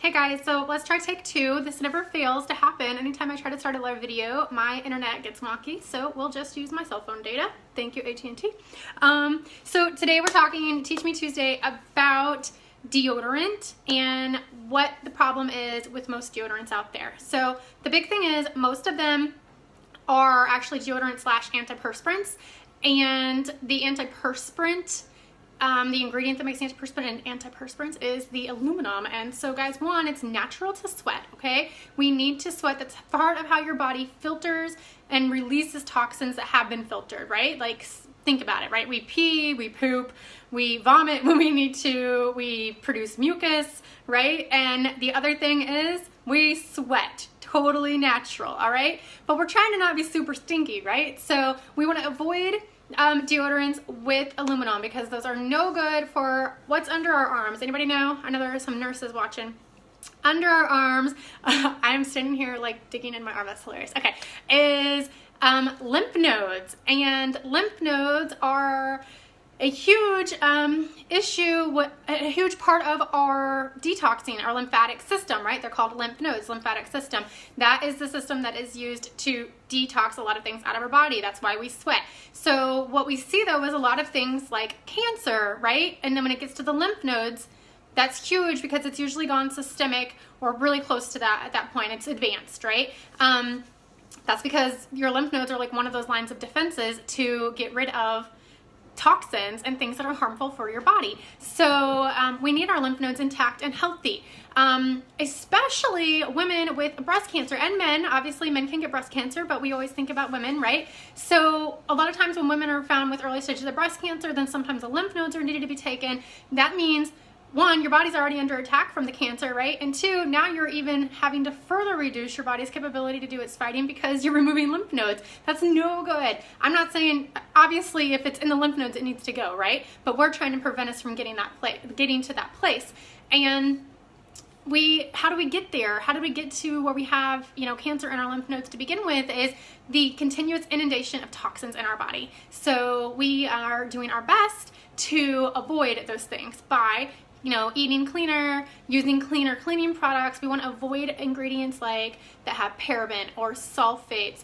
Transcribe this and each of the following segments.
Hey guys, so let's try take two. This never fails to happen. Anytime I try to start a live video, my internet gets wonky, so we'll just use my cell phone data. Thank you, AT&T. So today we're talking Teach Me Tuesday about deodorant and what the problem is with most deodorants out there. So the big thing is most of them are actually deodorant slash antiperspirants, and the antiperspirant, the ingredient that makes antiperspirant and antiperspirants is the aluminum. And so guys, one, it's natural to sweat, okay? We need to sweat. That's part of how your body filters and releases toxins that have been filtered, right? Like, think about it, right? We pee, we poop, we vomit when we need to, we produce mucus, right? And the other thing is we sweat. Totally natural, all right? But we're trying to not be super stinky, right? So we want to avoid deodorants with aluminum because those are no good for what's under our arms. Anybody know? I know there are some nurses watching. Under our arms, I'm standing here like digging in my arm, that's hilarious. Okay, is lymph nodes, and lymph nodes are a huge issue, a huge part of our detoxing, our lymphatic system, right? They're called lymph nodes, lymphatic system. That is the system that is used to detox a lot of things out of our body. That's why we sweat. So what we see though is a lot of things like cancer, right? And then when it gets to the lymph nodes, that's huge because it's usually gone systemic or really close to that at that point. It's advanced, right? That's because your lymph nodes are like one of those lines of defenses to get rid of toxins and things that are harmful for your body. So we need our lymph nodes intact and healthy, especially women with breast cancer, and men. Obviously men can get breast cancer, but we always think about women, right? So a lot of times when women are found with early stages of breast cancer, then sometimes the lymph nodes are needed to be taken. That means, one, your body's already under attack from the cancer, right? And two, now you're even having to further reduce your body's capability to do its fighting because you're removing lymph nodes. That's no good. I'm not saying, obviously, if it's in the lymph nodes, it needs to go, right? But we're trying to prevent us from getting to that place. And how do we get there? How do we get to where we have, cancer in our lymph nodes to begin with? Is the continuous inundation of toxins in our body. So we are doing our best to avoid those things by eating cleaner, using cleaner cleaning products. We want to avoid ingredients like that have paraben or sulfates,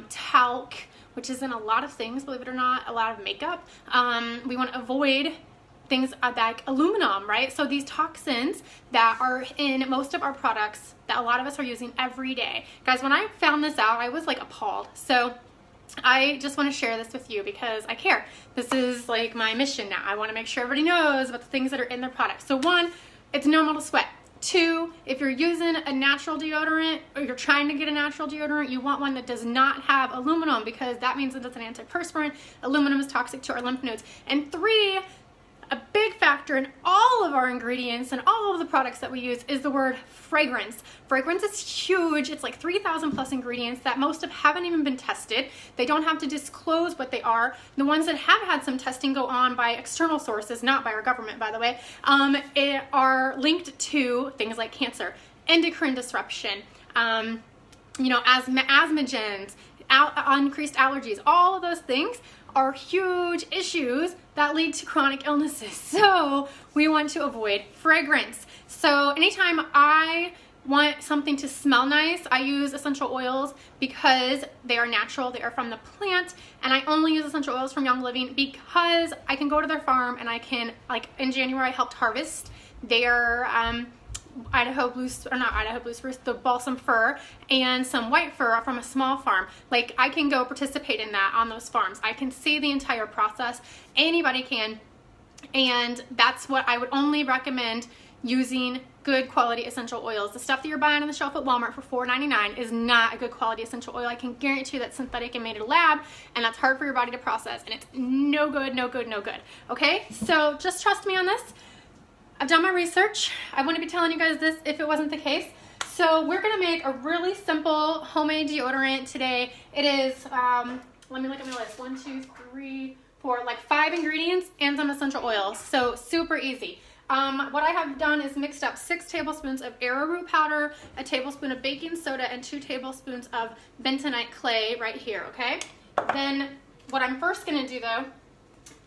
talc, which is in a lot of things, believe it or not, a lot of makeup. We want to avoid things like aluminum, right? So these toxins that are in most of our products that a lot of us are using every day. Guys, when I found this out, I was like appalled. So I just want to share this with you because I care. This is like my mission now. I want to make sure everybody knows about the things that are in their products. So one, it's normal to sweat. Two, if you're using a natural deodorant or you're trying to get a natural deodorant, you want one that does not have aluminum because that means that it's an antiperspirant. Aluminum is toxic to our lymph nodes. And three, a big factor in all of our ingredients and all of the products that we use is the word fragrance. Fragrance is huge. It's like 3,000 plus ingredients that most of haven't even been tested. They don't have to disclose what they are. The ones that have had some testing go on by external sources, not by our government, by the way, are linked to things like cancer, endocrine disruption, asthmagens, increased allergies. All of those things are huge issues that lead to chronic illnesses. So we want to avoid fragrance. So anytime I want something to smell nice, I use essential oils because they are natural, they are from the plant, and I only use essential oils from Young Living because I can go to their farm and I can, like in January I helped harvest their the balsam fir and some white fir from a small farm. Like, I can go participate in that on those farms. I can see the entire process. Anybody can. And that's what I would only recommend, using good quality essential oils. The stuff that you're buying on the shelf at Walmart for $4.99 is not a good quality essential oil. I can guarantee you that's synthetic and made in a lab, and that's hard for your body to process, and it's no good, no good, no good. Okay? So just trust me on this. I've done my research. I wouldn't be telling you guys this if it wasn't the case. So we're gonna make a really simple homemade deodorant today. It is, let me look at my list. 1, 2, 3, 4, like 5 ingredients and some essential oils. So super easy. What I have done is mixed up 6 tablespoons of arrowroot powder, a tablespoon of baking soda, and 2 tablespoons of bentonite clay right here, okay? Then what I'm first gonna do though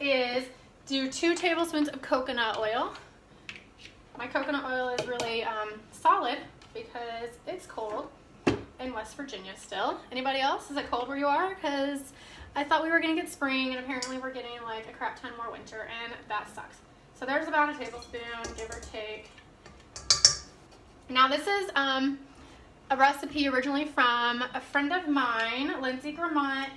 is do 2 tablespoons of coconut oil. My coconut oil is really solid because it's cold in West Virginia still. Anybody else? Is it cold where you are? Because I thought we were gonna get spring and apparently we're getting like a crap ton more winter, and that sucks. So there's about a tablespoon, give or take. Now this is a recipe originally from a friend of mine, Lindsay Grammont,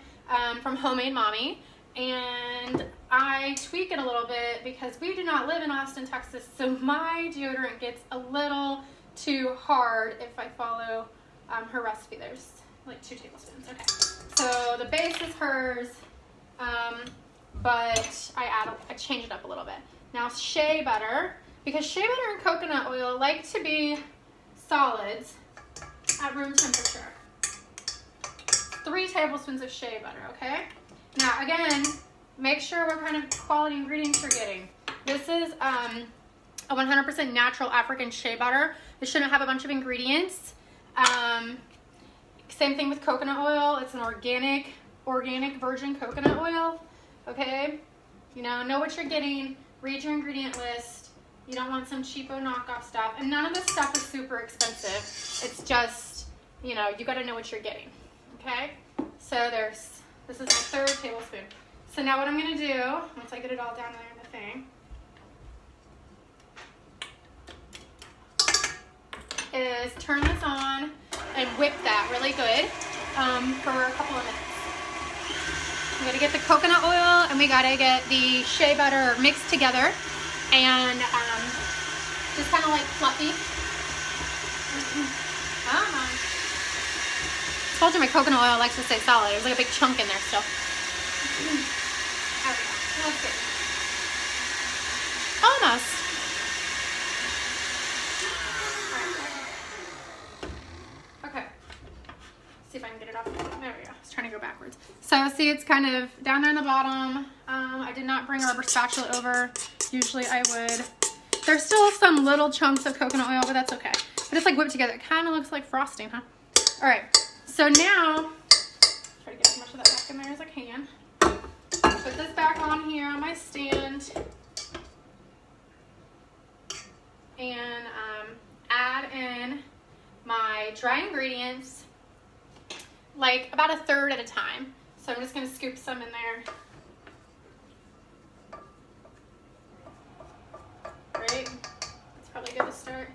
from Homemade Mommy, and I tweak it a little bit because we do not live in Austin, Texas, so my deodorant gets a little too hard if I follow her recipe. There's like 2 tablespoons. Okay, so the base is hers, but I change it up a little bit. Now shea butter, because shea butter and coconut oil like to be solids at room temperature. 3 tablespoons of shea butter, okay? Now again, make sure what kind of quality ingredients you're getting. This is a 100% natural African shea butter. This shouldn't have a bunch of ingredients. Same thing with coconut oil. It's an organic virgin coconut oil, okay? You know what you're getting. Read your ingredient list. You don't want some cheapo knockoff stuff. And none of this stuff is super expensive. It's just, you know, you gotta know what you're getting, okay? So this is my 3rd tablespoon. So now what I'm gonna do, once I get it all down there in the thing, is turn this on and whip that really good for a couple of minutes. We gotta get the coconut oil and we gotta get the shea butter mixed together and just kind of like fluffy. Come on. I told you my coconut oil likes to stay solid. There's like a big chunk in there still. There we go. Let's see. Almost. Okay. See if I can get it off. There we go. I was trying to go backwards. So see, it's kind of down there in the bottom. I did not bring a rubber spatula over. Usually I would. There's still some little chunks of coconut oil, but that's okay. But it's like whipped together. It kind of looks like frosting, huh? All right. So now, try to get as much of that back in there as I can. Put this back on here on my stand. And add in my dry ingredients, like about 1/3 at a time. So I'm just gonna scoop some in there. Right? It's probably good to start.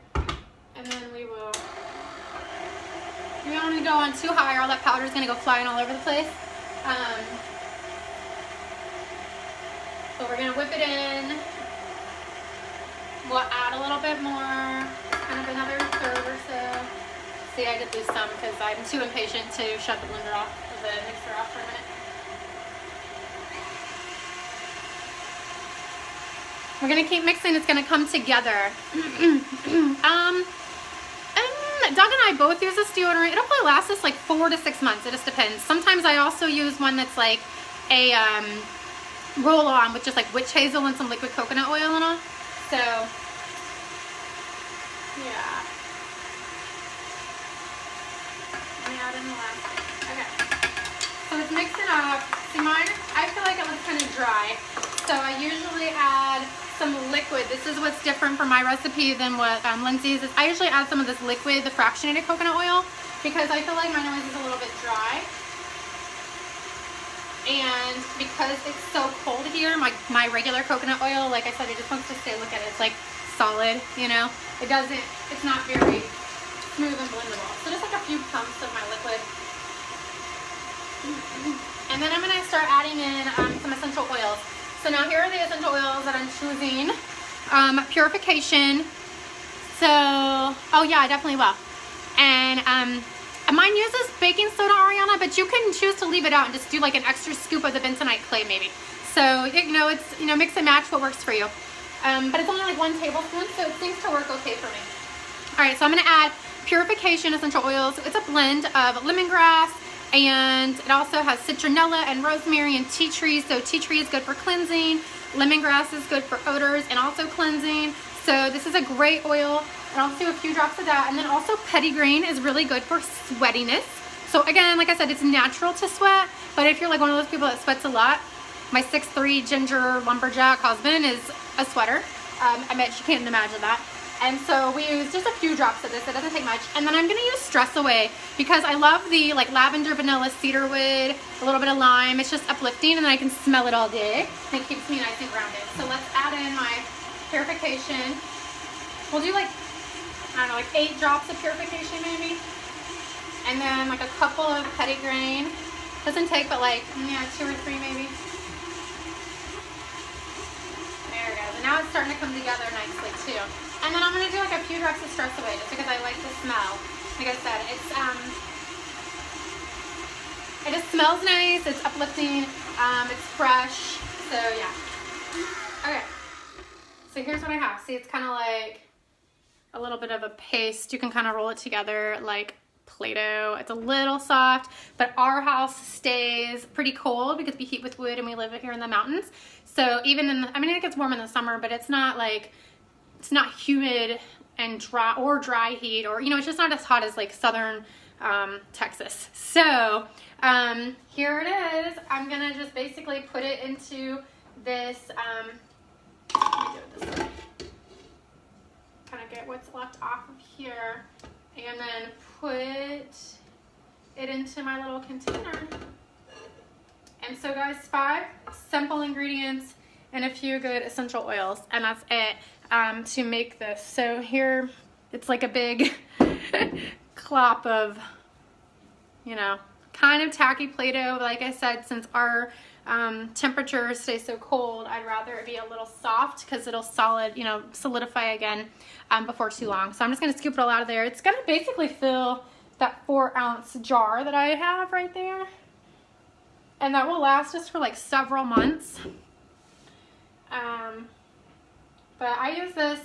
And then we don't want to go on too high or all that powder is gonna go flying all over the place. So we're gonna whip it in. We'll add a little bit more, kind of another 1/3 or so. See, I did lose some because I'm too impatient to shut the blender off, or the mixer off for a minute. We're gonna keep mixing, it's gonna come together. Doug and I both use this deodorant. It'll probably last us like 4 to 6 months, it just depends. Sometimes I also use one that's like a roll-on with just like witch hazel and some liquid coconut oil and all. So, yeah. Let me add in the last thing. Okay. So let's mix it up. See, mine, I feel like it looks kind of dry. So I usually add some liquid. This is what's different for my recipe than what Lindsay's is. I usually add some of this liquid, the fractionated coconut oil, because I feel like my nose is a little bit dry. And because it's so cold here, my regular coconut oil, like I said, it just wants to stay, look at it, it's like solid, you know? It's not very smooth and blendable. So just like a few pumps of my liquid. And then I'm gonna start adding in some essential oils. So now here are the essential oils that I'm choosing. Purification. So, oh yeah, I definitely will. And mine uses baking soda, Ariana, but you can choose to leave it out and just do like an extra scoop of the bentonite clay maybe. So, you know, it's, you know, mix and match what works for you. But it's only like 1 tablespoon, so it seems to work okay for me. All right, so I'm gonna add Purification essential oils. It's a blend of lemongrass, and it also has citronella and rosemary and tea tree. So tea tree is good for cleansing. Lemongrass is good for odors and also cleansing. So this is a great oil. And I'll do a few drops of that. And then also petitgrain is really good for sweatiness. So again, like I said, it's natural to sweat. But if you're like one of those people that sweats a lot, my 6'3" ginger lumberjack husband is a sweater. I bet you can't imagine that. And so we use just a few drops of this. It doesn't take much. And then I'm gonna use Stress Away because I love the like lavender, vanilla, cedarwood, a little bit of lime. It's just uplifting and then I can smell it all day. And it keeps me nice and grounded. So let's add in my purification. We'll do like, I don't know, like 8 drops of purification maybe. And then like a couple of petitgrain. Doesn't take but like, yeah, 2 or 3 maybe. There it goes. And now it's starting to come together nicely too. And then I'm going to do like a few drops of Stress Away just because I like the smell. Like I said, it just smells nice, it's uplifting, it's fresh, so yeah. Okay, so here's what I have. See, it's kind of like a little bit of a paste. You can kind of roll it together like Play-Doh. It's a little soft, but our house stays pretty cold because we heat with wood and we live here in the mountains. So even in the, I mean, it gets warm in the summer, but it's not like, it's not humid and dry or dry heat, or, you know, it's just not as hot as like southern Texas. So here it is. I'm gonna just basically put it into this, let me do it this way. Kind of get what's left off of here and then put it into my little container. And so guys, 5 simple ingredients and a few good essential oils, and that's it to make this. So here it's like a big clop of, you know, kind of tacky Play-Doh. Like I said, since our temperatures stay so cold, I'd rather it be a little soft because it'll solidify again before too long. So I'm just gonna scoop it all out of there. It's gonna basically fill that 4-ounce jar that I have right there. And that will last us for like several months. But I use this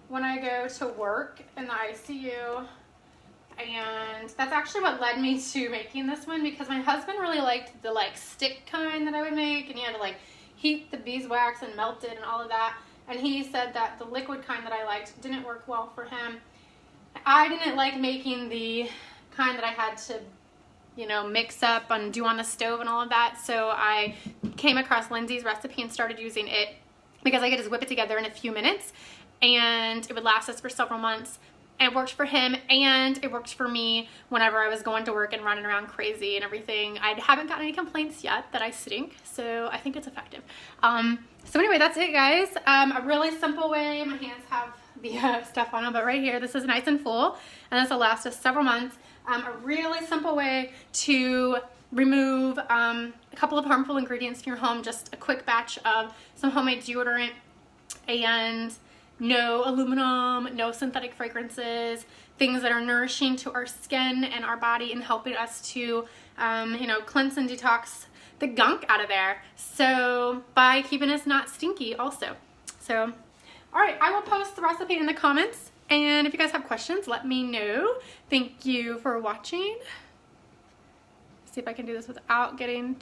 when I go to work in the ICU. And that's actually what led me to making this one, because my husband really liked the like stick kind that I would make, and he had to like heat the beeswax and melt it and all of that. And he said that the liquid kind that I liked didn't work well for him. I didn't like making the kind that I had to, you know, mix up and do on the stove and all of that. So I came across Lindsay's recipe and started using it because I could just whip it together in a few minutes and it would last us for several months. And it worked for him and it worked for me whenever I was going to work and running around crazy and everything. I haven't gotten any complaints yet that I stink, so I think it's effective. So anyway, that's it, guys. A really simple way. My hands have the stuff on them, but right here, this is nice and full, and this will last us several months. A really simple way to remove a couple of harmful ingredients from your home. Just a quick batch of some homemade deodorant and no aluminum, no synthetic fragrances, things that are nourishing to our skin and our body and helping us to, you know, cleanse and detox the gunk out of there. So by keeping us not stinky also. So, all right, I will post the recipe in the comments. And if you guys have questions, let me know. Thank you for watching. See if I can do this without getting